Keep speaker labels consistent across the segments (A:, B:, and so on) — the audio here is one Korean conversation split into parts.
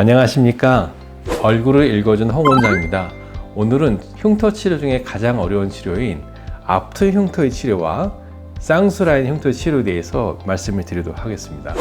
A: 안녕하십니까. 얼굴을 읽어준 홍 원장입니다. 오늘은 흉터 치료 중에 가장 어려운 치료인 앞트 흉터의 치료와 쌍수 라인 흉터 치료에 대해서 말씀을 드리도록 하겠습니다.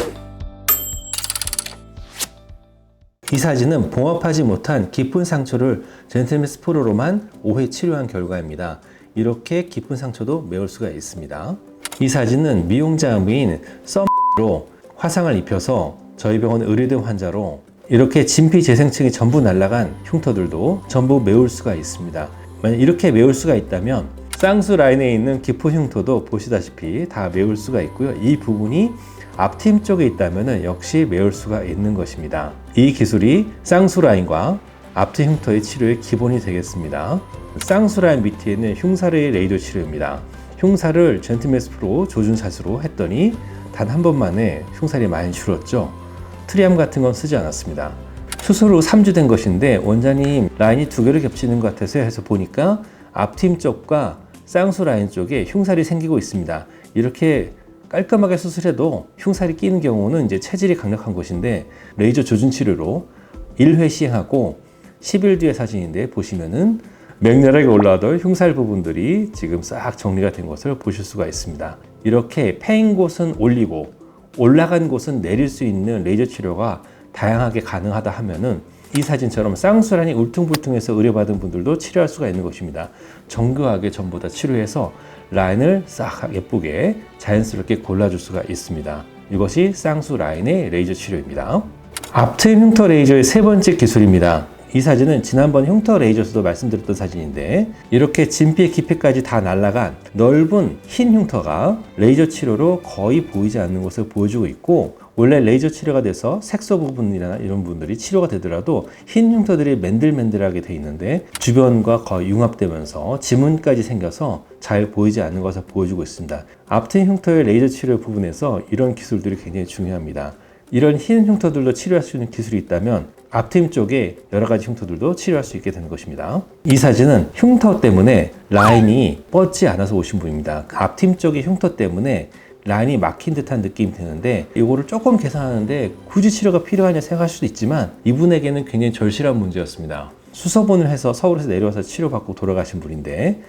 A: 이 사진은 봉합하지 못한 깊은 상처를 젠틀맨스 프로로만 5회 치료한 결과입니다. 이렇게 깊은 상처도 메울 수가 있습니다. 이 사진은 미용자 의미인 썸으로 화상을 입혀서 저희 병원 의뢰된 환자로 이렇게 진피 재생층이 전부 날아간 흉터들도 전부 메울 수가 있습니다. 만약 이렇게 메울 수가 있다면 쌍수 라인에 있는 깊은 흉터도 보시다시피 다 메울 수가 있고요. 이 부분이 앞팀 쪽에 있다면 역시 메울 수가 있는 것입니다. 이 기술이 쌍수 라인과 앞팀 흉터의 치료의 기본이 되겠습니다. 쌍수 라인 밑에 있는 흉사의 레이저 치료입니다. 흉사를 젠틀맨스 프로 조준샷으로 했더니 단 한 번만에 흉살이 많이 줄었죠. 트리암 같은 건 쓰지 않았습니다. 수술 후 3주 된 것인데 원장님 라인이 2개로 겹치는 것 같아서 해서 보니까 앞팀 쪽과 쌍수 라인 쪽에 흉살이 생기고 있습니다. 이렇게 깔끔하게 수술해도 흉살이 끼는 경우는 이제 체질이 강력한 것인데 레이저 조준 치료로 1회 시행하고 10일 뒤의 사진인데 보시면은 맹렬하게 올라오던 흉살 부분들이 지금 싹 정리가 된 것을 보실 수가 있습니다. 이렇게 패인 곳은 올리고 올라간 곳은 내릴 수 있는 레이저 치료가 다양하게 가능하다 하면은 이 사진처럼 쌍수 라인이 울퉁불퉁해서 의뢰받은 분들도 치료할 수가 있는 것입니다. 정교하게 전부 다 치료해서 라인을 싹 예쁘게 자연스럽게 골라줄 수가 있습니다. 이것이 쌍수 라인의 레이저 치료입니다. 앞트임 흉터 레이저의 세 번째 기술입니다. 이 사진은 지난번 흉터 레이저에서도 말씀드렸던 사진인데 이렇게 진피의 깊이까지 다 날아간 넓은 흰 흉터가 레이저 치료로 거의 보이지 않는 것을 보여주고 있고 원래 레이저 치료가 돼서 색소 부분이나 이런 부분들이 치료가 되더라도 흰 흉터들이 맨들맨들하게 돼 있는데 주변과 거의 융합되면서 지문까지 생겨서 잘 보이지 않는 것을 보여주고 있습니다. 앞트임 흉터의 레이저 치료 부분에서 이런 기술들이 굉장히 중요합니다. 이런 흰 흉터들도 치료할 수 있는 기술이 있다면 앞팀 쪽에 여러 가지 흉터들도 치료할 수 있게 되는 것입니다. 이 사진은 흉터 때문에 라인이 뻗지 않아서 오신 분입니다. 앞팀 쪽의 흉터 때문에 라인이 막힌 듯한 느낌이 드는데 이거를 조금 개선하는데 굳이 치료가 필요하냐 생각할 수도 있지만 이분에게는 굉장히 절실한 문제였습니다. 수소문을 해서 서울에서 내려와서 치료받고 돌아가신 분인데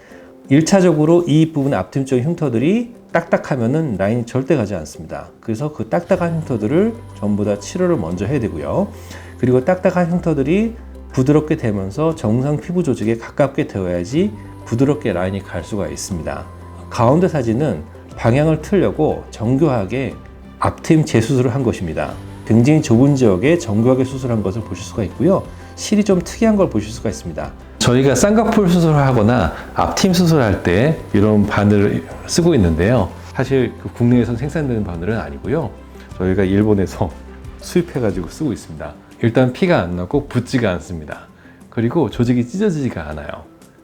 A: 1차적으로 이 부분 앞팀 쪽의 흉터들이 딱딱하면은 라인이 절대 가지 않습니다. 그래서 그 딱딱한 흉터들을 전부 다 치료를 먼저 해야 되고요. 그리고 딱딱한 흉터들이 부드럽게 되면서 정상 피부 조직에 가깝게 되어야지 부드럽게 라인이 갈 수가 있습니다. 가운데 사진은 방향을 틀려고 정교하게 앞팀 재수술을 한 것입니다. 굉장히 좁은 지역에 정교하게 수술한 것을 보실 수가 있고요. 실이 좀 특이한 걸 보실 수가 있습니다. 저희가 쌍꺼풀 수술을 하거나 앞팀 수술할 때 이런 바늘을 쓰고 있는데요. 사실 국내에서 생산되는 바늘은 아니고요. 저희가 일본에서 수입해가지고 쓰고 있습니다. 일단 피가 안 나고 붓지가 않습니다. 그리고 조직이 찢어지지가 않아요.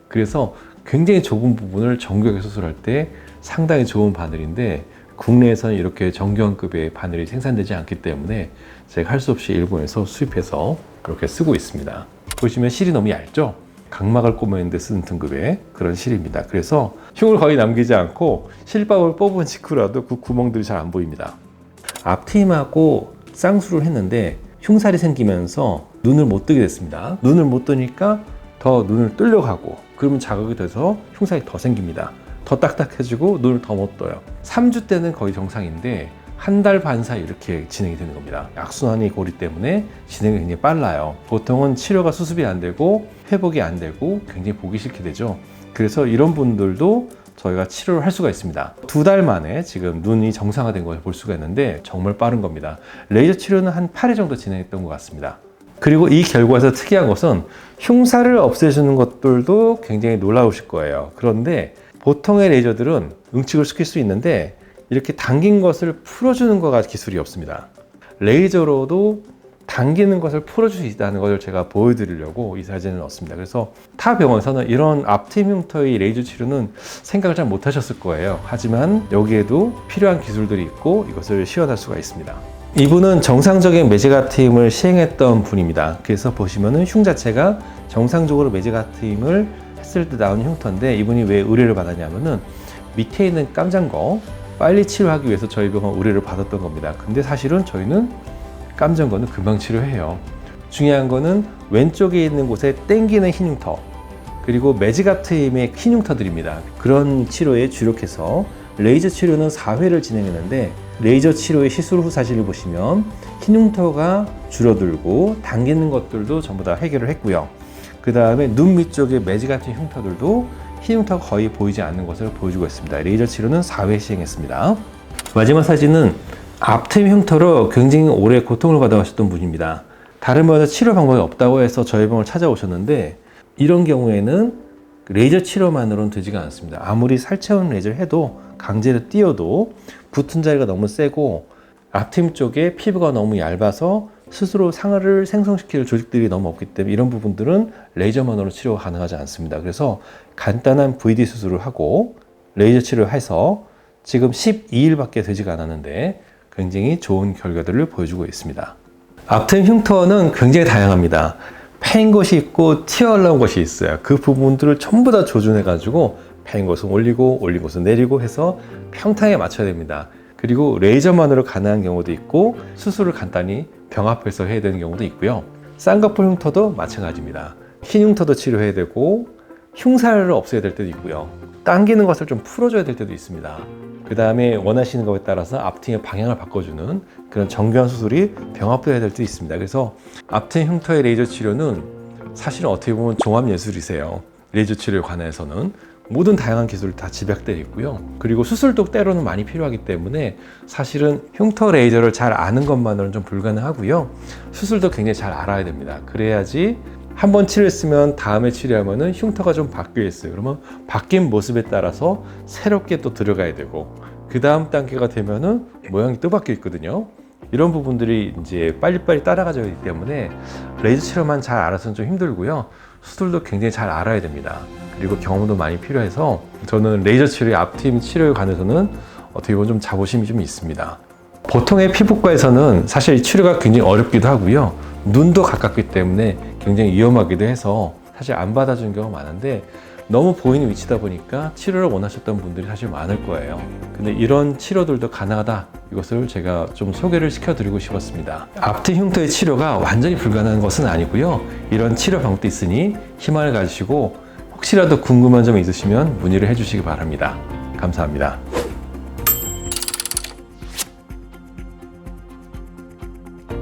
A: 그래서 굉장히 좁은 부분을 정교하게 수술할 때 상당히 좋은 바늘인데 국내에서는 이렇게 정교한급의 바늘이 생산되지 않기 때문에 제가 할 수 없이 일본에서 수입해서 그렇게 쓰고 있습니다. 보시면 실이 너무 얇죠? 각막을 꼬매는 데 쓰는 등급의 그런 실입니다. 그래서 흉을 거의 남기지 않고 실밥을 뽑은 직후라도 그 구멍들이 잘 안 보입니다. 앞트임하고 쌍수를 했는데 흉살이 생기면서 눈을 못 뜨게 됐습니다. 눈을 못 뜨니까 더 눈을 뜨려고 그러면 자극이 돼서 흉살이 더 생깁니다. 더 딱딱해지고 눈을 더 못 떠요. 3주 때는 거의 정상인데 한 달 반 사이 이렇게 진행이 되는 겁니다. 악순환이 고리 때문에 진행이 굉장히 빨라요. 보통은 치료가 수습이 안 되고 회복이 안 되고 굉장히 보기 싫게 되죠. 그래서 이런 분들도 저희가 치료를 할 수가 있습니다. 2달 만에 지금 눈이 정상화된 걸 볼 수가 있는데 정말 빠른 겁니다. 레이저 치료는 한 8회 정도 진행했던 것 같습니다. 그리고 이 결과에서 특이한 것은 흉살을 없애주는 것들도 굉장히 놀라우실 거예요. 그런데 보통의 레이저들은 응축을 시킬 수 있는데 이렇게 당긴 것을 풀어주는 거가 기술이 없습니다. 레이저로도 당기는 것을 풀어줄 수 있다는 것을 제가 보여드리려고 이 사진을 넣었습니다. 그래서 타 병원에서는 이런 앞팀 흉터의 레이저 치료는 생각을 잘 못하셨을 거예요. 하지만 여기에도 필요한 기술들이 있고 이것을 시연할 수가 있습니다. 이분은 정상적인 매제가트임을 시행했던 분입니다. 그래서 보시면은 흉 자체가 정상적으로 매제가트임을 했을 때 나온 흉터인데 이분이 왜 의뢰를 받았냐면은 밑에 있는 깜장 거 빨리 치료하기 위해서 저희 병원 의뢰를 받았던 겁니다. 근데 사실은 저희는 깜장 거는 금방 치료해요. 중요한 거는 왼쪽에 있는 곳에 땡기는 흰 흉터, 그리고 매직아트임의 흰 흉터들입니다. 그런 치료에 주력해서 레이저 치료는 4회를 진행했는데, 레이저 치료의 시술 후 사진을 보시면 흰 흉터가 줄어들고 당기는 것들도 전부 다 해결을 했고요. 그 다음에 눈 밑쪽에 매직아트 흉터들도 흰 흉터가 거의 보이지 않는 것을 보여주고 있습니다. 레이저 치료는 4회 시행했습니다. 마지막 사진은 앞트임 흉터로 굉장히 오래 고통을 받아가셨던 분입니다. 다른 병원에서 치료 방법이 없다고 해서 저희 병원을 찾아오셨는데, 이런 경우에는 레이저 치료만으로는 되지가 않습니다. 아무리 살체원 레이저를 해도 강제로 띄어도 붙은 자리가 너무 세고 앞트임 쪽에 피부가 너무 얇아서 스스로 상하를 생성시킬 조직들이 너무 없기 때문에 이런 부분들은 레이저만으로 치료가 가능하지 않습니다. 그래서 간단한 VD 수술을 하고 레이저 치료를 해서 지금 12일밖에 되지가 않았는데 굉장히 좋은 결과들을 보여주고 있습니다. 앞트임 흉터는 굉장히 다양합니다. 패인 것이 있고 튀어 올라온 것이 있어요. 그 부분들을 전부 다 조준해 가지고 패인 것은 올리고 올린 것은 내리고 해서 평탄에 맞춰야 됩니다. 그리고 레이저만으로 가능한 경우도 있고 수술을 간단히 병합해서 해야 되는 경우도 있고요. 쌍꺼풀 흉터도 마찬가지입니다. 흰 흉터도 치료해야 되고 흉살을 없애야 될 때도 있고요. 당기는 것을 좀 풀어줘야 될 때도 있습니다. 그 다음에 원하시는 것에 따라서 앞트임의 방향을 바꿔주는 그런 정교한 수술이 병합되어야 될 때도 있습니다. 그래서 앞트임 흉터의 레이저 치료는 사실은 어떻게 보면 종합예술이세요. 레이저 치료에 관해서는 모든 다양한 기술이 다 집약되어 있고요. 그리고 수술도 때로는 많이 필요하기 때문에 사실은 흉터 레이저를 잘 아는 것만으로는 좀 불가능하고요. 수술도 굉장히 잘 알아야 됩니다. 그래야지 한번 치료했으면 다음에 치료하면은 흉터가 좀 바뀌어 있어요. 그러면 바뀐 모습에 따라서 새롭게 또 들어가야 되고, 그 다음 단계가 되면은 모양이 또 바뀌어 있거든요. 이런 부분들이 이제 빨리빨리 따라가야 되기 때문에 레이저 치료만 잘 알아서는 좀 힘들고요. 수술도 굉장히 잘 알아야 됩니다. 그리고 경험도 많이 필요해서 저는 레이저 치료의 앞트임 치료에 관해서는 어떻게 보면 좀 자부심이 좀 있습니다. 보통의 피부과에서는 사실 치료가 굉장히 어렵기도 하고요. 눈도 가깝기 때문에 굉장히 위험하기도 해서 사실 안 받아주는 경우가 많은데, 너무 보이는 위치다 보니까 치료를 원하셨던 분들이 사실 많을 거예요. 근데 이런 치료들도 가능하다, 이것을 제가 좀 소개를 시켜드리고 싶었습니다. 앞트임 흉터의 치료가 완전히 불가능한 것은 아니고요. 이런 치료 방법도 있으니 희망을 가지시고 혹시라도 궁금한 점이 있으시면 문의를 해주시기 바랍니다. 감사합니다.